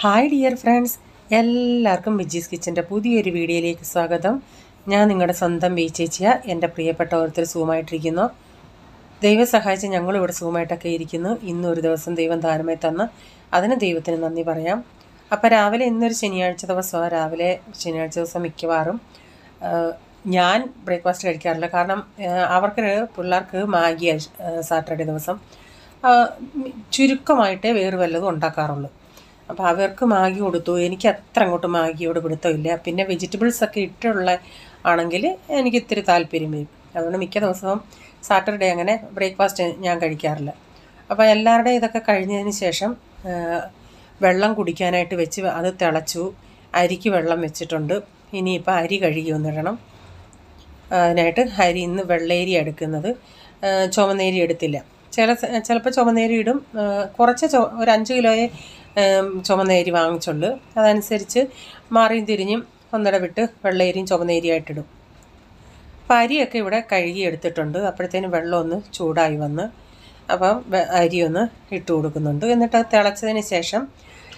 Hi dear friends, എല്ലാവർക്കും വിജീസ് കിച്ചൻ്റെ പുതിയൊരു വീഡിയോയിലേക്ക് സ്വാഗതം. ഞാൻ നിങ്ങളുടെ സ്വന്തം ചേച്ചിയ. എൻ്റെ പ്രിയപ്പെട്ട ഓരോരുത്തർ സുഖമായിട്ടിരിക്കുന്നു. ദൈവം സഹായിച്ച് ഞങ്ങളിവിടെ സുഖമായിട്ടൊക്കെ ഇരിക്കുന്നു. ഇന്നൊരു ദിവസം ദൈവം ദാനമായി തന്ന് അതിന് ദൈവത്തിന് നന്ദി പറയാം. അപ്പോൾ രാവിലെ ഇന്നൊരു ശനിയാഴ്ച ദിവസമാണ്. രാവിലെ ശനിയാഴ്ച ദിവസം മിക്കവാറും ഞാൻ ബ്രേക്ക്ഫാസ്റ്റ് കഴിക്കാറില്ല. കാരണം പിള്ളേർക്ക് മാഗിയാണ് സാറ്റർഡേ ദിവസം. ചുരുക്കമായിട്ടേ വേറെ വല്ലതും ഉണ്ടാക്കാറുള്ളൂ. അപ്പോൾ അവർക്ക് മാഗി കൊടുത്തു. എനിക്ക് അത്ര അങ്ങോട്ട് മാഗിയോട് പിടുത്തമില്ല. പിന്നെ വെജിറ്റബിൾസൊക്കെ ഇട്ടുള്ള ആണെങ്കിൽ എനിക്ക് ഇത്തിരി താല്പര്യം വരും. അതുകൊണ്ട് മിക്ക ദിവസവും സാറ്റർഡേ അങ്ങനെ ബ്രേക്ക്ഫാസ്റ്റ് ഞാൻ കഴിക്കാറില്ല. അപ്പോൾ എല്ലാവരുടെയും ഇതൊക്കെ കഴിഞ്ഞതിന് ശേഷം വെള്ളം കുടിക്കാനായിട്ട് വെച്ച് അത് തിളച്ചു. അരിക്ക് വെള്ളം വെച്ചിട്ടുണ്ട്. ഇനിയിപ്പോൾ അരി കഴുകി ഒന്നിടണം. അതിനായിട്ട് അരി ഇന്ന് വെള്ളേരി എടുക്കുന്നത്, ചുവന്നേരി എടുത്തില്ല. ചിലപ്പോൾ ചുവന്നേരി ഇടും. ഒരു 5 കിലോയെ ചുവന്നേരി വാങ്ങിച്ചുള്ളൂ. അതനുസരിച്ച് മാറിയും തിരിഞ്ഞും ഒന്നിടവിട്ട് വെള്ളേരിയും ചുവന്നേരിയായിട്ടിടും. അപ്പം അരിയൊക്കെ ഇവിടെ കഴുകി എടുത്തിട്ടുണ്ട്. അപ്പോഴത്തേനും വെള്ളം ഒന്ന് ചൂടായി വന്ന് അപ്പം അരി ഒന്ന് ഇട്ട് കൊടുക്കുന്നുണ്ട്. എന്നിട്ട് തിളച്ചതിന് ശേഷം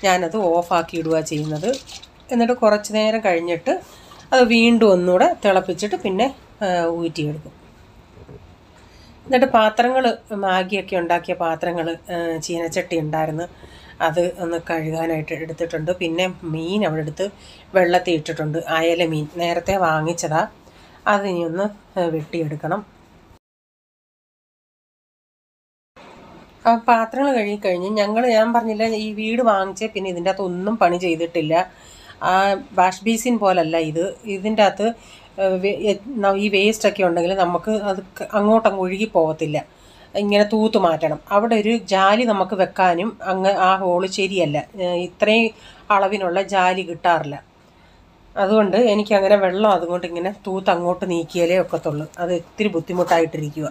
ഞാനത് ഓഫാക്കി ഇടുക ചെയ്യുന്നത്. എന്നിട്ട് കുറച്ച് നേരം കഴിഞ്ഞിട്ട് അത് വീണ്ടും ഒന്നുകൂടെ തിളപ്പിച്ചിട്ട് പിന്നെ ഊറ്റിയെടുക്കും. എന്നിട്ട് പാത്രങ്ങൾ, മാഗിയൊക്കെ ഉണ്ടാക്കിയ പാത്രങ്ങൾ, ചീനച്ചട്ടി ഉണ്ടായിരുന്നു, അത് ഒന്ന് കഴുകാനായിട്ട് എടുത്തിട്ടുണ്ട്. പിന്നെ മീൻ അവിടെ എടുത്ത് വെള്ളത്തിൽ ഇട്ടിട്ടുണ്ട്. അയല മീൻ നേരത്തെ വാങ്ങിച്ചതാ. അതിനി ഒന്ന് വെട്ടിയെടുക്കണം. ആ പാത്രങ്ങൾ കഴുകിക്കഴിഞ്ഞ് ഞാൻ പറഞ്ഞില്ല, ഈ വീട് വാങ്ങിച്ച് പിന്നെ ഇതിൻ്റെ അകത്ത് ഒന്നും പണി ചെയ്തിട്ടില്ല. വാഷ് ബേസിൻ പോലല്ല ഇത്. ഇതിൻ്റെ അകത്ത് ഈ വേസ്റ്റൊക്കെ ഉണ്ടെങ്കിൽ നമുക്ക് അത് അങ്ങോട്ടങ്ങ് ഒഴുകി പോകത്തില്ല. ഇങ്ങനെ തൂത്ത് മാറ്റണം. അവിടെ ഒരു ജാലി നമുക്ക് വെക്കാനും ആ ഹോള് ശരിയല്ല. ഇത്രയും അളവിനുള്ള ജാലി കിട്ടാറില്ല. അതുകൊണ്ട് എനിക്കങ്ങനെ വെള്ളം അതുകൊണ്ട് ഇങ്ങനെ തൂത്ത് അങ്ങോട്ട് നീക്കിയാലേ ഒക്കത്തുള്ളൂ. അത് ഇത്തിരി ബുദ്ധിമുട്ടായിട്ടിരിക്കുക.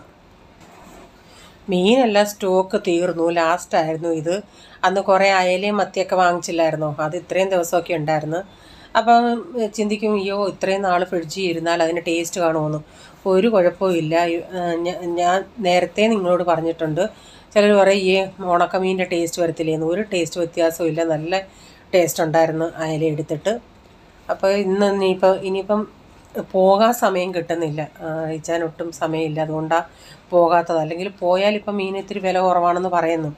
മീനെല്ലാം സ്റ്റോക്ക് തീർന്നു. ലാസ്റ്റായിരുന്നു ഇത്. അന്ന് കുറേ അയലയും മത്തിയൊക്കെ വാങ്ങിച്ചില്ലായിരുന്നോ, അത് ഇത്രയും ദിവസമൊക്കെ ഉണ്ടായിരുന്നു. അപ്പം ചിന്തിക്കും, അയ്യോ ഇത്രയും നാൾ ഫ്രിഡ്ജിൽ ഇരുന്നാൽ അതിന് ടേസ്റ്റ് കാണുമെന്ന്. ഒരു കുഴപ്പമില്ല. ഞാൻ നേരത്തെ നിങ്ങളോട് പറഞ്ഞിട്ടുണ്ട്. ചിലർ പറയും ഈ ഉണക്കമീൻ്റെ ടേസ്റ്റ് വരത്തില്ലേന്ന്. ഒരു ടേസ്റ്റ് വ്യത്യാസവും ഇല്ല. നല്ല ടേസ്റ്റ് ഉണ്ടായിരുന്നു അയല എടുത്തിട്ട്. അപ്പോൾ ഇനിയിപ്പം പോകാൻ സമയം കിട്ടുന്നില്ല. ഇച്ചാൻ ഒട്ടും സമയമില്ല. അതുകൊണ്ടാണ് പോകാത്തത്. അല്ലെങ്കിൽ പോയാലിപ്പം മീൻ ഇത്തിരി വില കുറവാണെന്ന് പറയുന്നു.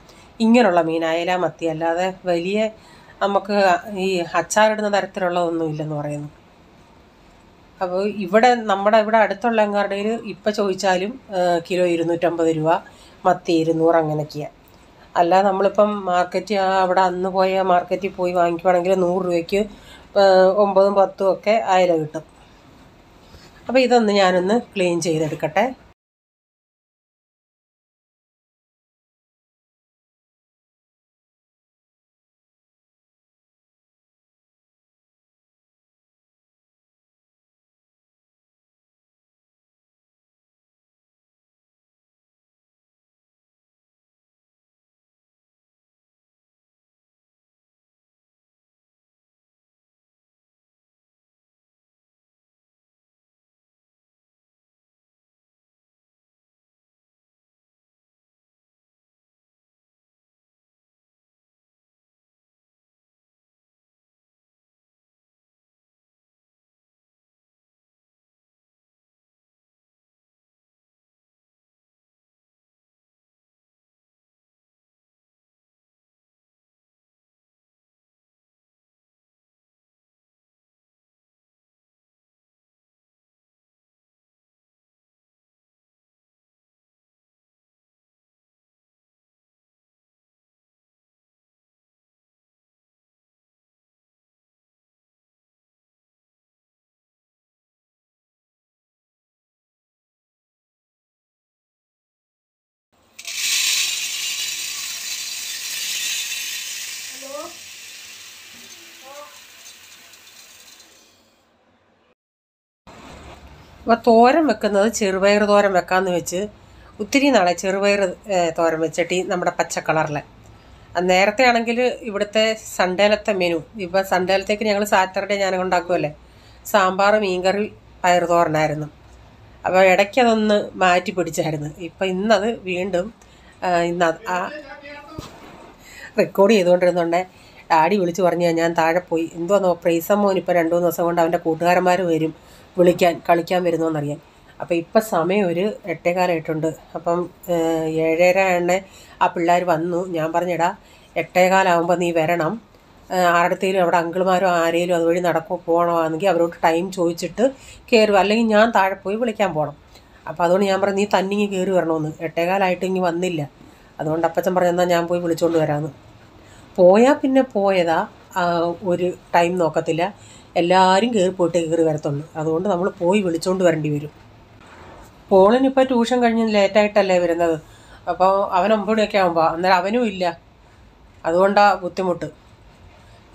ഇങ്ങനെയുള്ള മീൻ, അയല മത്തി, അല്ലാതെ വലിയ നമുക്ക് ഈ അച്ചാറിടുന്ന തരത്തിലുള്ളതൊന്നും ഇല്ലെന്ന് പറയുന്നു. അപ്പോൾ നമ്മുടെ ഇവിടെ അടുത്തുള്ള എങ്ങാരുടെയിൽ ഇപ്പം ചോദിച്ചാലും കിലോ 250 രൂപ, മത്തി 200, അങ്ങനെയൊക്കെയാണ്. അല്ല നമ്മളിപ്പം അവിടെ അന്ന് പോയ മാർക്കറ്റിൽ പോയി വാങ്ങിക്കുവാണെങ്കിൽ 100 രൂപയ്ക്ക് 9, 10 ഒക്കെ അയല കിട്ടും. അപ്പോൾ ഇതൊന്ന് ഞാനൊന്ന് ക്ലീൻ ചെയ്തെടുക്കട്ടെ. അപ്പോൾ തോരൻ വെക്കുന്നത് ചെറുപയർ തോരൻ വെക്കാമെന്ന് വെച്ച് ഒത്തിരി നാളെ ചെറുപയർ തോരൻ വെച്ചിട്ട് നമ്മുടെ പച്ച കളറിലെ. നേരത്തെ ആണെങ്കിൽ ഇവിടുത്തെ സൺഡേലത്തെ മെനു, ഇപ്പോൾ സൺഡേലത്തേക്ക് ഞങ്ങൾ സാറ്റർഡേ ഞാൻ ഉണ്ടാക്കുമല്ലേ, സാമ്പാർ, മീൻകറി, പയർ തോരനായിരുന്നു. അപ്പോൾ ഇടയ്ക്കതൊന്ന് മാറ്റി പിടിച്ചായിരുന്നു. ഇപ്പം ഇന്നത് വീണ്ടും റെക്കോർഡ് ചെയ്തുകൊണ്ടിരുന്നുണ്ടേ ഡാഡി വിളിച്ച് പറഞ്ഞു ഞാൻ താഴെ പോയി എന്തോന്നോ പ്രൈസം മോൻ ഇപ്പോൾ 2-3 ദിവസം കൊണ്ട് അവൻ്റെ കൂട്ടുകാരന്മാർ വരും കളിക്കാൻ വരുന്നോന്നറിയാൻ. അപ്പോൾ ഇപ്പം സമയം ഒരു 8:15 അപ്പം 7:30 ആ പിള്ളേർ വന്നു. ഞാൻ പറഞ്ഞെടാ 8:15 നീ വരണം, ആരുടെത്തേലും അവിടെ അങ്കിൾമാരോ ആരെങ്കിലും അതുവഴി പോകണമെങ്കിൽ അവരോട് ടൈം ചോദിച്ചിട്ട് കയറുക, അല്ലെങ്കിൽ ഞാൻ താഴെ പോയി വിളിക്കാൻ പോകണം. അപ്പോൾ അതുകൊണ്ട് ഞാൻ പറഞ്ഞു നീ തന്നിങ്ങി കയറി വരണമെന്ന്. 8:15 ഇങ്ങ് വന്നില്ല. അതുകൊണ്ട് അപ്പച്ചൻ പറഞ്ഞെന്നാൽ ഞാൻ പോയി വിളിച്ചുകൊണ്ട് വരാമെന്ന്. പോയാൽ പിന്നെ പോയതാ, ഒരു ടൈം നോക്കത്തില്ല, എല്ലാവരും കയറി വരത്തുള്ളൂ. അതുകൊണ്ട് നമ്മൾ പോയി വിളിച്ചുകൊണ്ട് വരേണ്ടി വരും. പോളിനിപ്പോൾ ട്യൂഷൻ കഴിഞ്ഞ് ലേറ്റായിട്ടല്ലേ വരുന്നത്. അപ്പോൾ അവൻ 9 മണിയൊക്കെ ആകുമ്പോൾ, അന്നേരം അവനും ഇല്ല, അതുകൊണ്ടാണ് ബുദ്ധിമുട്ട്.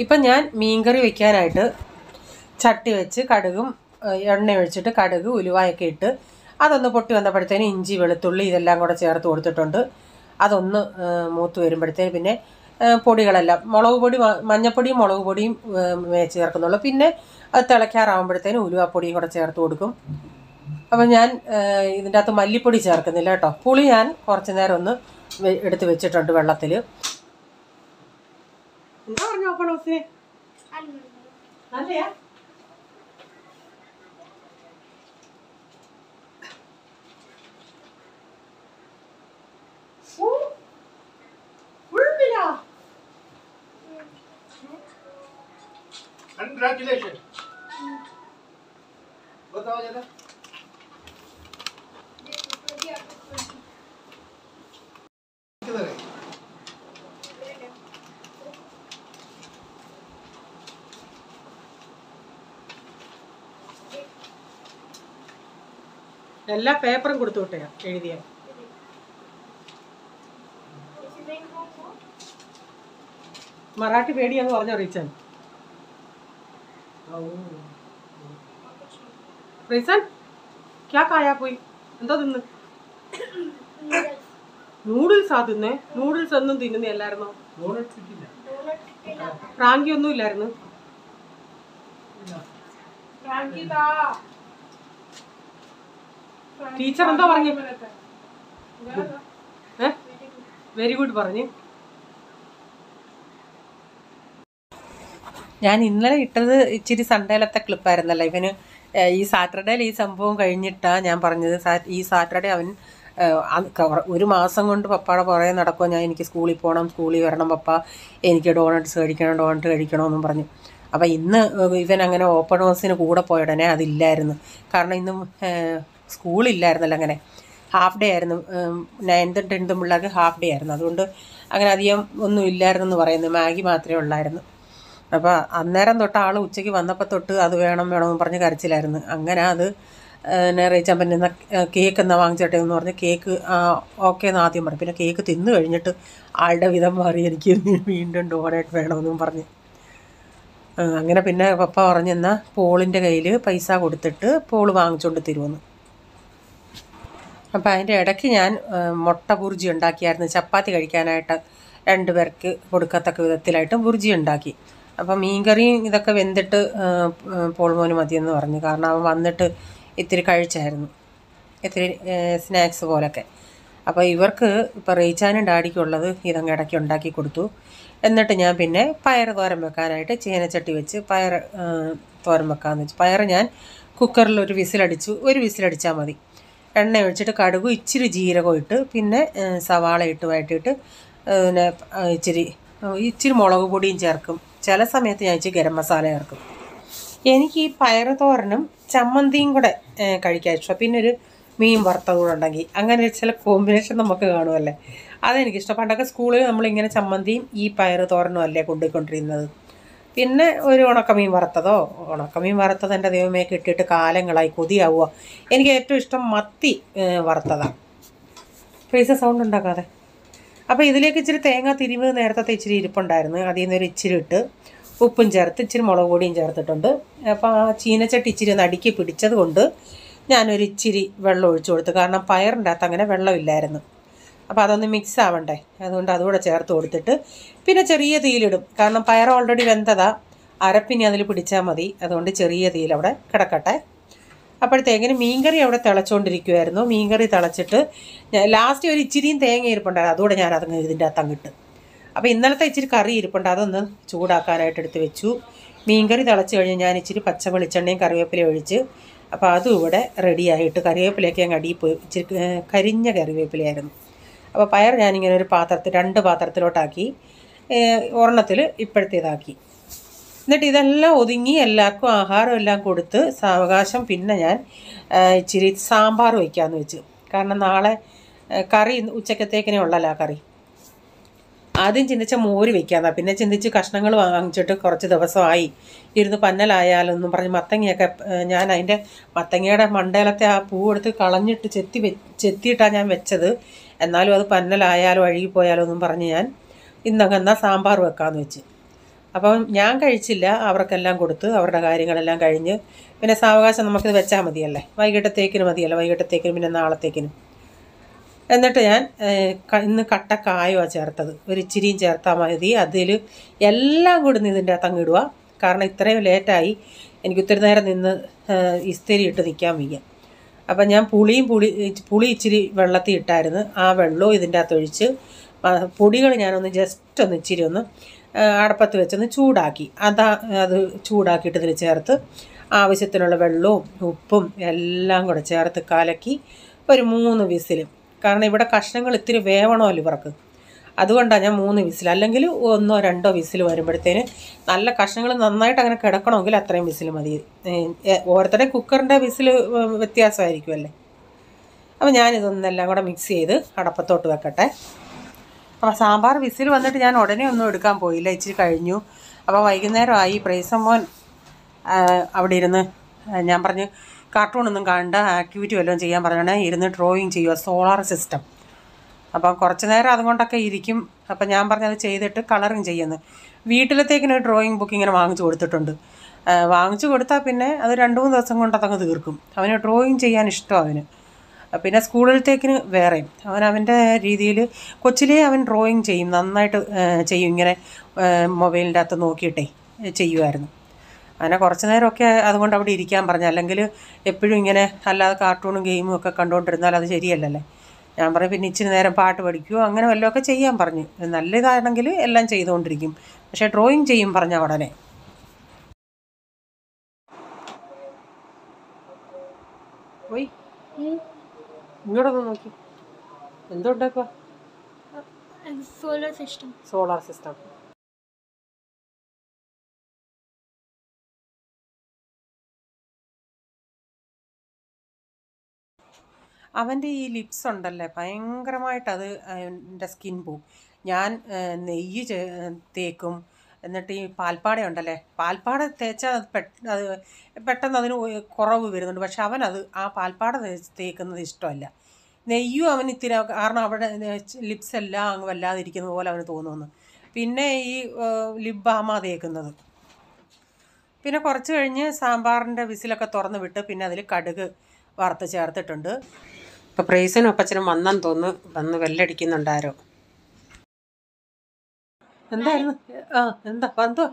ഇപ്പം ഞാൻ മീൻകറി വയ്ക്കാനായിട്ട് ചട്ടി വെച്ച് കടുകും എണ്ണ ഒഴിച്ചിട്ട് കടുക് ഉലുവായൊക്കെ ഇട്ട് അതൊന്ന് പൊട്ടി വന്നപ്പോഴത്തേനും ഇഞ്ചി വെളുത്തുള്ളി ഇതെല്ലാം കൂടെ ചേർത്ത് കൊടുത്തിട്ടുണ്ട്. അതൊന്ന് മൂത്ത് വരുമ്പോഴത്തേന് പിന്നെ പൊടികളെല്ലാം മുളക് പൊടി മഞ്ഞപ്പൊടിയും മുളക് പൊടിയും ചേർക്കുന്നുള്ളൂ. പിന്നെ അത് തിളയ്ക്കാറാകുമ്പോഴത്തേനും ഉലുവാപ്പൊടിയും കൂടെ ചേർത്ത് കൊടുക്കും. അപ്പം ഞാൻ ഇതിൻ്റെ അകത്ത് മല്ലിപ്പൊടി ചേർക്കുന്നില്ല കേട്ടോ. പുളി ഞാൻ കുറച്ച് നേരം ഒന്ന് എടുത്ത് വെച്ചിട്ടുണ്ട് വെള്ളത്തിൽ. എന്താ പറഞ്ഞു നോക്കണോസിനെ? അല്ലയാ Congratulations. बताओ जरा. किधर है? എല്ലാ പേപ്പറും കൊടുത്തു വിട്ടേ എഴുതിയ. മറാഠി പേടിയാന്ന് പറഞ്ഞോ റീച്ചൻ? റീസൺ ക്യാ കായാ പോയി? എന്താ തിന്ന്? നൂഡിൽസാ തിന്നേ? നൂഡിൽസ് ഒന്നും തിന്നുന്നേ അല്ലായിരുന്നോ? റാങ്കി ഒന്നും ഇല്ലായിരുന്നു. ടീച്ചർ എന്താ പറഞ്ഞു? വെരി ഗുഡ് പറഞ്ഞു. ഞാൻ ഇന്നലെ ഇട്ടത് ഇച്ചിരി സൺഡേയിലത്തെ ക്ലിപ്പായിരുന്നല്ലോ. ഇവന് ഈ സാറ്റർഡേയിൽ ഈ സംഭവം കഴിഞ്ഞിട്ടാണ് ഞാൻ പറഞ്ഞത്. ഈ സാറ്റർഡേ അവൻ 1 മാസം കൊണ്ട് പപ്പയുടെ പുറകെ നടക്കുമോ, എനിക്ക് സ്കൂളിൽ പോകണം, സ്കൂളിൽ വരണം പപ്പ, എനിക്ക് ഡോണറ്റ്സ് കഴിക്കണമെന്നും പറഞ്ഞു. അപ്പോൾ ഇന്ന് ഇവൻ അങ്ങനെ ഓപ്പൺ ഹൗസിന് കൂടെ പോയടനെ അതില്ലായിരുന്നു. കാരണം ഇന്നും സ്കൂളില്ലായിരുന്നല്ലോ, അങ്ങനെ ഹാഫ് ഡേ ആയിരുന്നു. 9th 10th പിള്ളേർക്ക് ഹാഫ് ഡേ ആയിരുന്നു. അതുകൊണ്ട് അങ്ങനെ അധികം ഒന്നും ഇല്ലായിരുന്നെന്ന് പറയുന്നു. മാഗി മാത്രമേ ഉള്ളായിരുന്നു. അപ്പോൾ അന്നേരം തൊട്ട് ആൾ ഉച്ചയ്ക്ക് വന്നപ്പോൾ തൊട്ട് അത് വേണമെന്ന് പറഞ്ഞ് കരച്ചിലായിരുന്നു. അങ്ങനെ അത് റീച്ചാൻ പറ്റുന്ന കേക്ക് എന്നാ വാങ്ങിച്ചോട്ടെ എന്ന് പറഞ്ഞ് കേക്ക് ഓക്കെ എന്ന് ആദ്യം പറഞ്ഞു. പിന്നെ കേക്ക് തിന്നു കഴിഞ്ഞിട്ട് ആളുടെ വിധം മാറി, എനിക്ക് വീണ്ടും ഡോണറ്റ് വേണമെന്നും പറഞ്ഞ്. അങ്ങനെ പിന്നെ പപ്പ പറഞ്ഞെന്നാൽ പോളിൻ്റെ കയ്യിൽ പൈസ കൊടുത്തിട്ട് പോള് വാങ്ങിച്ചുകൊണ്ട് തരുമെന്ന്. അപ്പോൾ അതിൻ്റെ ഇടയ്ക്ക് ഞാൻ മുട്ട ബുർജി ഉണ്ടാക്കിയായിരുന്നു. ചപ്പാത്തി കഴിക്കാനായിട്ട് 2 പേർക്ക് കൊടുക്കത്തക്ക വിധത്തിലായിട്ട് ബുർജി ഉണ്ടാക്കി. അപ്പം മീൻകറിയും ഇതൊക്കെ വെന്തിട്ട് പോൾമോന് മതിയെന്ന് പറഞ്ഞു. കാരണം അവൻ വന്നിട്ട് ഇത്തിരി കഴിച്ചായിരുന്നു, ഇത്തിരി സ്നാക്സ് പോലൊക്കെ. അപ്പോൾ ഇവർക്ക് ഇപ്പോൾ റീച്ചാനും ഡാഡിക്കുള്ളത് ഇതങ്ങ് ഇടയ്ക്ക് ഉണ്ടാക്കി കൊടുത്തു. എന്നിട്ട് ഞാൻ പിന്നെ പയർ തോരൻ വെക്കാനായിട്ട് ചീനച്ചട്ടി വെച്ച് പയർ തോരൻ വെക്കാമെന്ന് വെച്ചു. പയർ ഞാൻ കുക്കറിൽ ഒരു വിസിലടിച്ചാൽ മതി. എണ്ണ ഒഴിച്ചിട്ട് കടുകും ഇച്ചിരി ജീരകം ഇട്ട് പിന്നെ സവാള ഇട്ട് വഴറ്റിയിട്ട് പിന്നെ ഇച്ചിരി മുളക് പൊടിയും ചേർക്കും. ചില സമയത്ത് ഞാൻ ഇച്ചിരി ഗരം മസാല ചേർക്കും. എനിക്ക് ഈ പയർ തോരനും ചമ്മന്തിയും കൂടെ കഴിക്കാൻ ഇഷ്ടം. പിന്നെ ഒരു മീൻ വറുത്തത് കൂടെ ഉണ്ടെങ്കിൽ അങ്ങനെ ചില കോമ്പിനേഷൻ നമുക്ക് കാണുമല്ലേ, അതെനിക്കിഷ്ടം. പണ്ടൊക്കെ സ്കൂളിൽ നമ്മളിങ്ങനെ ചമ്മന്തിയും ഈ പയർ തോരനും അല്ലേ കൊണ്ടുപോയിക്കൊണ്ടിരുന്നത്. പിന്നെ ഒരു ഉണക്കമീൻ വറുത്തത് എൻ്റെ ദൈവമേ കിട്ടിയിട്ട് കാലങ്ങളായി, കൊതിയാവുക. എനിക്ക് ഏറ്റവും ഇഷ്ടം മത്തി വറുത്തതാണ്. ഫ്രീസർ സൗണ്ട് ഉണ്ടാക്കാതെ. അപ്പോൾ ഇതിലേക്ക് ഇച്ചിരി തേങ്ങ തിരുവ് നേരത്തെ ഇച്ചിരി ഇരിപ്പുണ്ടായിരുന്നു. അതിൽ നിന്നൊരു ഇച്ചിരി ഇട്ട് ഉപ്പും ചേർത്ത് ഇച്ചിരി മുളക് പൊടിയും ചേർത്തിട്ടുണ്ട്. അപ്പോൾ ആ ചീനച്ചട്ടി ഇച്ചിരി ഒന്ന് അടുക്കി പിടിച്ചത് കൊണ്ട് ഞാനൊരു ഇച്ചിരി വെള്ളം ഒഴിച്ചു കൊടുത്തു. കാരണം പയറിൻ്റെ അകത്ത് അങ്ങനെ വെള്ളമില്ലായിരുന്നു. അപ്പോൾ അതൊന്ന് മിക്സ് ആവണ്ടേ, അതുകൊണ്ട് അതുകൂടെ ചേർത്ത് കൊടുത്തിട്ട് പിന്നെ ചെറിയ തീയിലിടും. കാരണം പയർ ഓൾറെഡി വെന്തതാ, അരപ്പിനി അതിൽ പിടിച്ചാൽ മതി. അതുകൊണ്ട് ചെറിയ തീയിൽ അവിടെ കിടക്കട്ടെ. അപ്പോഴത്തേക്കിന് മീൻകറി അവിടെ തിളച്ചുകൊണ്ടിരിക്കുമായിരുന്നു. മീൻകറി തിളച്ചിട്ട് ലാസ്റ്റ് ഒരു ഇച്ചിരിയും തേങ്ങ ഇരിപ്പുണ്ടായിരുന്നു. അതുകൂടെ ഞാൻ ഇതിൻ്റെ അകത്ത് അങ്ങിട്ട് അപ്പോൾ ഇന്നലത്തെ ഇച്ചിരി കറി ഇരിപ്പുണ്ട്, അതൊന്ന് ചൂടാക്കാനായിട്ട് എടുത്ത് വെച്ചു. മീൻകറി തിളച്ച് കഴിഞ്ഞ് ഞാൻ ഇച്ചിരി പച്ച വെളിച്ചെണ്ണയും കറിവേപ്പിലയും ഒഴിച്ച്, അപ്പോൾ അതും ഇവിടെ റെഡിയായിട്ട് കറിവേപ്പിലയൊക്കെ അങ്ങ് അടിയിൽ പോയി, ഇച്ചിരി കരിഞ്ഞ കറിവേപ്പിലയായിരുന്നു. അപ്പോൾ പയർ ഞാനിങ്ങനെ ഒരു പാത്രത്തിൽ 2 പാത്രത്തിലോട്ടാക്കി, ഒരെണ്ണത്തിൽ ഇപ്പോഴത്തേതാക്കി. എന്നിട്ട് ഇതെല്ലാം ഒതുങ്ങി എല്ലാവർക്കും ആഹാരം എല്ലാം കൊടുത്ത് സാവകാശം പിന്നെ ഞാൻ ഇച്ചിരി സാമ്പാർ വയ്ക്കാമെന്ന് വെച്ചു. കാരണം നാളെ കറി ഉച്ചക്കത്തേക്കിനെ ഉള്ളല്ലോ ആ കറി. ആദ്യം ചിന്തിച്ച മോര് വയ്ക്കാമെന്നാണ്, പിന്നെ ചിന്തിച്ച് കഷ്ണങ്ങൾ വാങ്ങിച്ചിട്ട് കുറച്ച് ദിവസമായി ഇരുന്ന് പന്നലായാലൊന്നും പറഞ്ഞ് മത്തങ്ങയൊക്കെ ഞാൻ അതിൻ്റെ മത്തങ്ങയുടെ മണ്ടയിലത്തെ ആ പൂവെടുത്ത് കളഞ്ഞിട്ട് ചെത്തിയിട്ടാണ് ഞാൻ വെച്ചത്. എന്നാലും അത് പന്നലായാലോ അഴുകിപ്പോയാലോ എന്നും പറഞ്ഞ് ഞാൻ ഇന്നൊക്കെ എന്നാൽ സാമ്പാർ വെക്കാമെന്ന് വെച്ച്. അപ്പം ഞാൻ കഴിച്ചില്ല, അവർക്കെല്ലാം കൊടുത്ത് അവരുടെ കാര്യങ്ങളെല്ലാം കഴിഞ്ഞ് പിന്നെ സാവകാശം നമുക്കിത് വെച്ചാൽ മതിയല്ലേ, വൈകിട്ടത്തേക്കിന് മതിയല്ലോ, വൈകിട്ടത്തേക്കിനും പിന്നെ നാളത്തേക്കിനും. എന്നിട്ട് ഞാൻ ഇന്ന് കട്ട കായമാണ് ചേർത്തത്, ഒരു ഇച്ചിരിയും ചേർത്താൽ മതി. അതിൽ എല്ലാം കൂടി ഇതിൻ്റെ അകത്തങ്ങ് ഇടുക, കാരണം ഇത്രയും ലേറ്റായി, എനിക്ക് ഒത്തിരി നേരം നിന്ന് ഇസ്തിരി ഇട്ട് നിൽക്കാൻ വയ്യ. അപ്പം ഞാൻ പുളി ഇച്ചിരി വെള്ളത്തിൽ ഇട്ടായിരുന്നു, ആ വെള്ളവും ഇതിൻ്റെ അകത്ത് ഒഴിച്ച് പൊടികൾ ഞാനൊന്ന് ജസ്റ്റ് ഒന്ന് ഇച്ചിരി ഒന്ന് അടപ്പത്ത് വെച്ചൊന്ന് ചൂടാക്കി, അത് ചൂടാക്കിയിട്ട് ഇതിൽ ചേർത്ത് ആവശ്യത്തിനുള്ള വെള്ളവും ഉപ്പും എല്ലാം കൂടെ ചേർത്ത് കലക്കി ഒരു 3 വിസിലും. കാരണം ഇവിടെ കഷ്ണങ്ങൾ ഇത്തിരി വേവണമല്ലോ ഇവർക്ക്, അതുകൊണ്ടാണ് ഞാൻ 3 വിസിൽ, അല്ലെങ്കിൽ 1 or 2 വിസിൽ വരുമ്പോഴത്തേന് നല്ല കഷ്ണങ്ങൾ നന്നായിട്ട് അങ്ങനെ കിടക്കണമെങ്കിൽ അത്രയും വിസിൽ മതി. ഓരോരുത്തരുടെ കുക്കറിൻ്റെ വിസിൽ വ്യത്യാസമായിരിക്കുമല്ലേ. അപ്പോൾ ഞാനിതൊന്നെല്ലാം കൂടെ മിക്സ് ചെയ്ത് അടപ്പത്തോട്ട് വെക്കട്ടെ. അപ്പോൾ സാമ്പാർ വിസിൽ വന്നിട്ട് ഞാൻ ഉടനെ ഒന്നും എടുക്കാൻ പോയില്ല, ഇച്ചിരി കഴിഞ്ഞു. അപ്പോൾ വൈകുന്നേരമായി, പ്രൈസമ്മോൻ അവിടെ ഇരുന്ന് ഞാൻ പറഞ്ഞ് കാർട്ടൂണൊന്നും കാണണ്ട, ആക്ടിവിറ്റി വല്ലതും ചെയ്യാൻ പറഞ്ഞാണ് ഇരുന്ന് ഡ്രോയിങ് ചെയ്യുക, സോളാർ സിസ്റ്റം. അപ്പം കുറച്ച് നേരം അതുകൊണ്ടൊക്കെ ഇരിക്കും. അപ്പം ഞാൻ പറഞ്ഞത് ചെയ്തിട്ട് കളറിങ് ചെയ്യുന്നു. വീട്ടിലത്തേക്കിന് ഡ്രോയിങ് ബുക്ക് ഇങ്ങനെ വാങ്ങിച്ചു കൊടുത്തിട്ടുണ്ട്. വാങ്ങിച്ചു കൊടുത്താൽ പിന്നെ അത് 2-3 ദിവസം കൊണ്ട് അതങ്ങ് തീർക്കും. അവന് ഡ്രോയിങ് ചെയ്യാൻ ഇഷ്ടം അവന്. പിന്നെ സ്കൂളിലത്തേക്കിന് വേറെയും അവൻ്റെ രീതിയിൽ കൊച്ചിലേ അവൻ ഡ്രോയിങ് ചെയ്യും, നന്നായിട്ട് ചെയ്യും. ഇങ്ങനെ മൊബൈലിൻ്റെ അകത്ത് നോക്കിയിട്ടേ ചെയ്യുമായിരുന്നു. അങ്ങനെ കുറച്ച് നേരമൊക്കെ അതുകൊണ്ട് അവിടെ ഇരിക്കാൻ പറഞ്ഞു, അല്ലെങ്കിൽ എപ്പോഴും ഇങ്ങനെ അല്ലാതെ കാർട്ടൂണും ഗെയിമും ഒക്കെ കണ്ടുകൊണ്ടിരുന്നാൽ അത് ശരിയല്ലല്ലേ. ഞാൻ പറയും പിന്നെ ഇച്ചിരി നേരം പാട്ട് പഠിക്കുമോ അങ്ങനെ വല്ലതുമൊക്കെ ചെയ്യാൻ പറഞ്ഞു. നല്ല ഇതാണെങ്കിൽ എല്ലാം ചെയ്തുകൊണ്ടിരിക്കും, പക്ഷേ ഡ്രോയിങ് ചെയ്യും പറഞ്ഞ ഉടനെ. പോയി ഇങ്ങോട്ടൊന്ന് നോക്കി, എന്തോ ഉണ്ടാക്കുക? Solar system. അവൻ്റെ ഈ ലിപ്സ് ഉണ്ടല്ലേ, ഭയങ്കരമായിട്ട് അത് എൻ്റെ സ്കിൻ പോവും. ഞാൻ നെയ്യ് തേക്കും, എന്നിട്ട് ഈ പാൽപ്പാട ഉണ്ടല്ലേ, പാൽപ്പാട തേച്ചാൽ അത് പെട്ടെന്ന് അതിന് കുറവ് വരുന്നുണ്ട്. പക്ഷെ അവനത് ആ പാൽപ്പാട തേക്കുന്നത് ഇഷ്ടമല്ല. നെയ്യും അവന് ഇത്തിരി, കാരണം അവിടെ ലിപ്സ് എല്ലാം അങ്ങ് വല്ലാതിരിക്കുന്നത് പോലെ അവന് തോന്നുന്നു. പിന്നെ ഈ ലിപ് ബാമാ തേക്കുന്നത്. പിന്നെ കുറച്ച് കഴിഞ്ഞ് സാമ്പാറിൻ്റെ വിസിലൊക്കെ തുറന്ന് വിട്ട് പിന്നെ അതിൽ കടുക് വറുത്ത് ചേർത്തിട്ടുണ്ട്. ഇപ്പോൾ പ്രൈസിനും ഒപ്പച്ചനും വന്നെന്ന് തോന്നുന്നു, വന്ന് വെല്ലടിക്കുന്നുണ്ടാരോ. എന്തായിരുന്നു? എന്താ വന്നോ?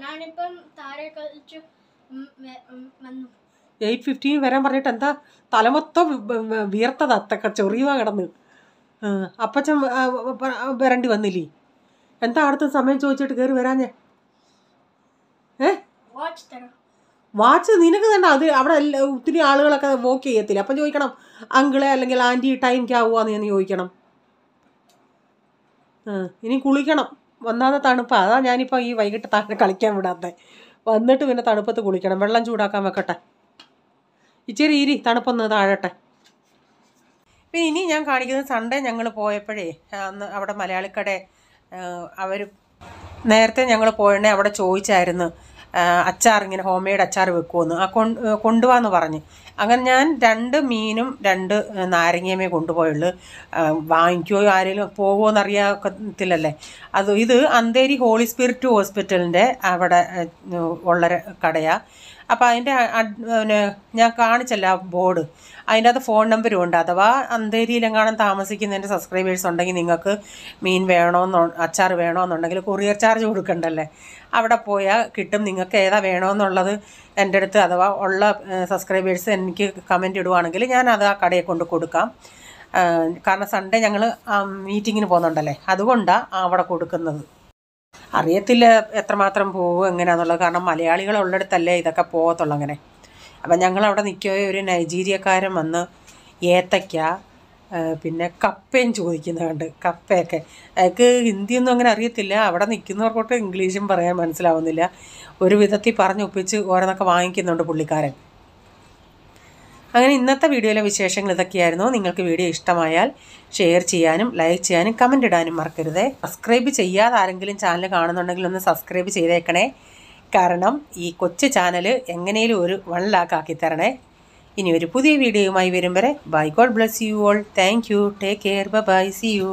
8:15 വരാൻ പറഞ്ഞിട്ട് എന്താ തലമൊത്തം വിയർത്തത്, അത്തൊക്കെ ചൊറിയുവാ കിടന്ന്. അപ്പച്ചൻ വരണ്ടി വന്നില്ലേ? എന്താ അടുത്ത സമയം ചോദിച്ചിട്ട് കയറി വരാഞ്ഞേ? വാച്ച് നിനക്ക് തന്നെ, അത് അവിടെ ഒത്തിരി ആളുകളൊക്കെ വോക്ക് ചെയ്യത്തില്ല. അപ്പം ചോദിക്കണം അങ്കിളെ അല്ലെങ്കിൽ ആൻറ്റി ടൈംക്ക് ആവുകയെന്ന് ഞാൻ ചോദിക്കണം. ഇനി കുളിക്കണം, ഒന്നാമത്തെ തണുപ്പാ, അതാ ഞാനിപ്പോൾ ഈ വൈകിട്ട് താഴെ കളിക്കാൻ വിടാത്തെ. വന്നിട്ട് പിന്നെ തണുപ്പത്ത് കുളിക്കണം. വെള്ളം ചൂടാക്കാൻ വെക്കട്ടെ, ഇച്ചിരി തണുപ്പൊന്ന് താഴട്ടെ. പിന്നെ ഇനി ഞാൻ കാണിക്കുന്നത് സൺഡേ ഞങ്ങൾ പോയപ്പോഴേ അന്ന് അവിടെ മലയാളിക്കട അവർ നേരത്തെ ഞങ്ങൾ പോയണേ അവിടെ ചോദിച്ചായിരുന്നു അച്ചാർ, ഇങ്ങനെ ഹോം മെയ്ഡ് അച്ചാർ വെക്കുമെന്ന്. കൊണ്ടുപോകാമെന്ന് പറഞ്ഞ്. അങ്ങനെ ഞാൻ 2 മീനും 2 നാരങ്ങയുമേ കൊണ്ടുപോയുള്ളൂ. വാങ്ങിക്കുമോ ആരെങ്കിലും പോകുമോ എന്നറിയാത്തില്ലല്ലേ. ഇത് അന്തേരി ഹോളി സ്പിരിറ്റ് ഹോസ്പിറ്റലിൻ്റെ അവിടെ ഉള്ള കടയാണ്. അപ്പോൾ അതിൻ്റെ ഞാൻ കാണിച്ചല്ല ബോർഡ്, അതിൻ്റെ അത് ഫോൺ നമ്പരും ഉണ്ട്. അഥവാ അന്തേരിയിലെങ്ങാനും താമസിക്കുന്നതിൻ്റെ സബ്സ്ക്രൈബേഴ്സ് ഉണ്ടെങ്കിൽ നിങ്ങൾക്ക് മീൻ അച്ചാർ വേണമെന്നുണ്ടെങ്കിൽ കൊറിയർ ചാർജ് കൊടുക്കണ്ടല്ലേ, അവിടെ പോയാൽ കിട്ടും. നിങ്ങൾക്ക് ഏതാ വേണമെന്നുള്ളത് എൻ്റെ അടുത്ത് അഥവാ ഉള്ള സബ്സ്ക്രൈബേഴ്സ് എനിക്ക് കമൻറ്റ് ഇടുവാണെങ്കിൽ ഞാൻ അത് ആ കടയെ കൊണ്ട് കൊടുക്കാം. കാരണം സൺഡേ ഞങ്ങൾ മീറ്റിങ്ങിന് പോകുന്നുണ്ടല്ലേ, അതുകൊണ്ടാണ് അവിടെ കൊടുക്കുന്നത്. അറിയത്തില്ല എത്രമാത്രം പോകും എങ്ങനെയാണെന്നുള്ളത്. കാരണം മലയാളികളുള്ളിടത്തല്ലേ ഇതൊക്കെ പോകത്തുള്ളൂ അങ്ങനെ. അപ്പം ഞങ്ങളവിടെ നിൽക്കുകയോ ഒരു നൈജീരിയക്കാരൻ വന്ന് ഏത്തയ്ക്ക പിന്നെ കപ്പയും ചോദിക്കുന്നുണ്ട്. കപ്പയൊക്കെ അയാൾക്ക് ഹിന്ദിയൊന്നും അങ്ങനെ അറിയത്തില്ല. അവിടെ നിൽക്കുന്നവർക്കൊട്ട് ഇംഗ്ലീഷും പറയാൻ മനസ്സിലാവുന്നില്ല. ഒരു വിധത്തിൽ പറഞ്ഞൊപ്പിച്ച് ഓരോന്നൊക്കെ വാങ്ങിക്കുന്നുണ്ട് പുള്ളിക്കാരൻ. അങ്ങനെ ഇന്നത്തെ വീഡിയോയിലെ വിശേഷങ്ങൾ ഇതൊക്കെയായിരുന്നു. നിങ്ങൾക്ക് വീഡിയോ ഇഷ്ടമായാൽ ഷെയർ ചെയ്യാനും ലൈക്ക് ചെയ്യാനും കമൻ്റ് ഇടാനും മറക്കരുതേ. സബ്സ്ക്രൈബ് ചെയ്യാതെ ആരെങ്കിലും ചാനൽ കാണുന്നുണ്ടെങ്കിൽ ഒന്ന് സബ്സ്ക്രൈബ് ചെയ്തേക്കണേ. കാരണം ഈ കൊച്ചു ചാനൽ എങ്ങനെയും ഒരു 1 ലാക്ക് ആക്കി തരണേ. ഇനി ഒരു പുതിയ വീഡിയോയുമായി വരും വരെ bye. God bless you all. Thank you. Take care. Bye. See U.